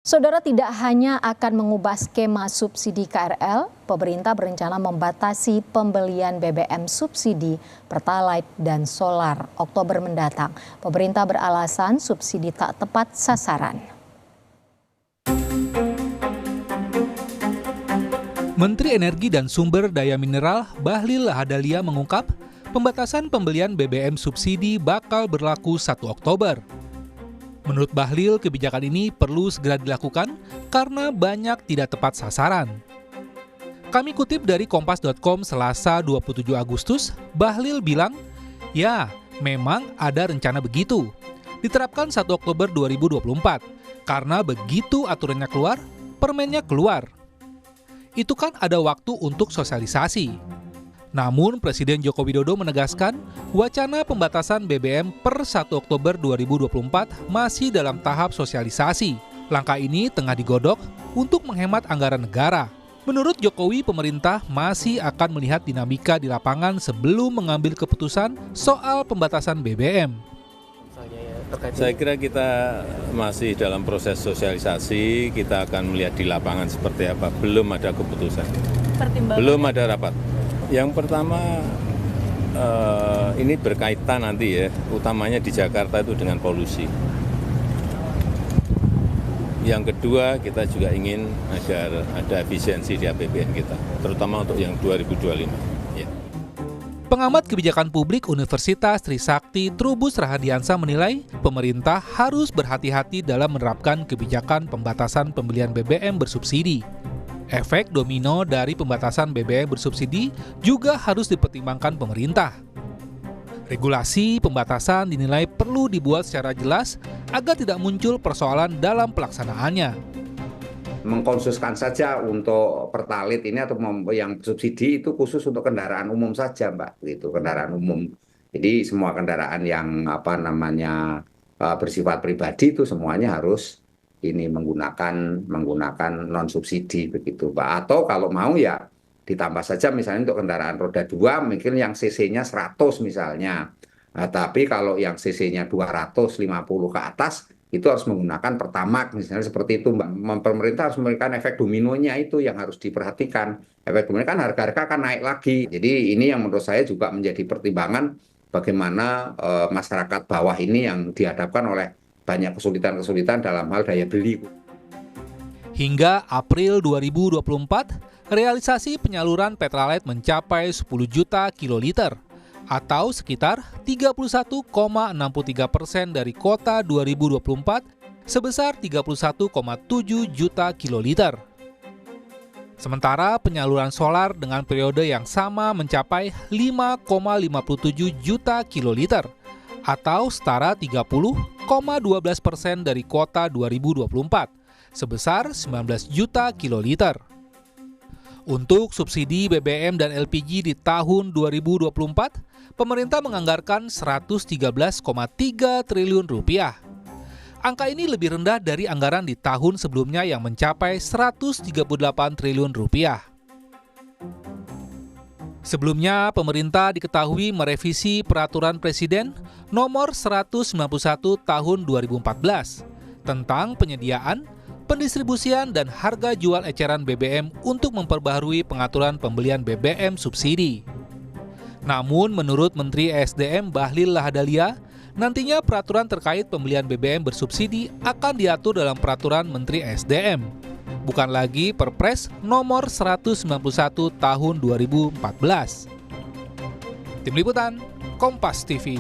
Saudara, tidak hanya akan mengubah skema subsidi KRL, pemerintah berencana membatasi pembelian BBM subsidi, Pertalite dan solar Oktober mendatang. Pemerintah beralasan subsidi tak tepat sasaran. Menteri Energi dan Sumber Daya Mineral Bahlil Lahadalia mengungkap pembatasan pembelian BBM subsidi bakal berlaku 1 Oktober. Menurut Bahlil, kebijakan ini perlu segera dilakukan karena banyak tidak tepat sasaran. Kami kutip dari Kompas.com Selasa 27 Agustus, Bahlil bilang, ya memang ada rencana begitu. Diterapkan 1 Oktober 2024, karena begitu aturannya keluar, permennya keluar. Itu kan ada waktu untuk sosialisasi. Namun Presiden Joko Widodo menegaskan wacana pembatasan BBM per 1 Oktober 2024 masih dalam tahap sosialisasi. Langkah ini tengah digodok untuk menghemat anggaran negara. Menurut Jokowi, pemerintah masih akan melihat dinamika di lapangan sebelum mengambil keputusan soal pembatasan BBM. Saya kira kita masih dalam proses sosialisasi, kita akan melihat di lapangan seperti apa. Belum ada keputusan, belum ada rapat. Yang pertama, ini berkaitan nanti ya, utamanya di Jakarta itu dengan polusi. Yang kedua, kita juga ingin agar ada efisiensi di APBN kita, terutama untuk yang 2025. Ya. Pengamat kebijakan publik Universitas Trisakti Trubus Rahadiansa menilai pemerintah harus berhati-hati dalam menerapkan kebijakan pembatasan pembelian BBM bersubsidi. Efek domino dari pembatasan BBM bersubsidi juga harus dipertimbangkan pemerintah. Regulasi pembatasan dinilai perlu dibuat secara jelas agar tidak muncul persoalan dalam pelaksanaannya. Mengkhususkan saja untuk Pertalite ini atau yang subsidi itu khusus untuk kendaraan umum saja, Mbak. Itu kendaraan umum. Jadi semua kendaraan yang bersifat pribadi itu semuanya harus ini menggunakan non subsidi begitu, Pak. Atau kalau mau ya ditambah saja misalnya untuk kendaraan roda 2 mungkin yang cc-nya 100 misalnya. Nah, tapi kalau yang cc-nya 250 ke atas itu harus menggunakan Pertamax misalnya seperti itu, Mbak. Pemerintah harus memberikan efek dominonya itu yang harus diperhatikan. Efek domino kan harga-harga akan naik lagi. Jadi ini yang menurut saya juga menjadi pertimbangan bagaimana masyarakat bawah ini yang dihadapkan oleh banyak kesulitan-kesulitan dalam hal daya beli. Hingga April 2024, realisasi penyaluran Pertalite mencapai 10 juta kiloliter atau sekitar 31,63% dari kuota 2024 sebesar 31,7 juta kiloliter. Sementara penyaluran solar dengan periode yang sama mencapai 5,57 juta kiloliter atau setara 30,12% dari kuota 2024 sebesar 19 juta kiloliter. Untuk subsidi BBM dan LPG di tahun 2024, pemerintah menganggarkan 113,3 triliun rupiah. Angka ini lebih rendah dari anggaran di tahun sebelumnya yang mencapai 138 triliun rupiah. Sebelumnya, pemerintah diketahui merevisi Peraturan Presiden Nomor 191 Tahun 2014 tentang penyediaan, pendistribusian, dan harga jual eceran BBM untuk memperbaharui pengaturan pembelian BBM subsidi. Namun, menurut Menteri ESDM Bahlil Lahadalia, nantinya peraturan terkait pembelian BBM bersubsidi akan diatur dalam Peraturan Menteri ESDM, bukan lagi Perpres Nomor 191 Tahun 2014. Tim Liputan, Kompas TV.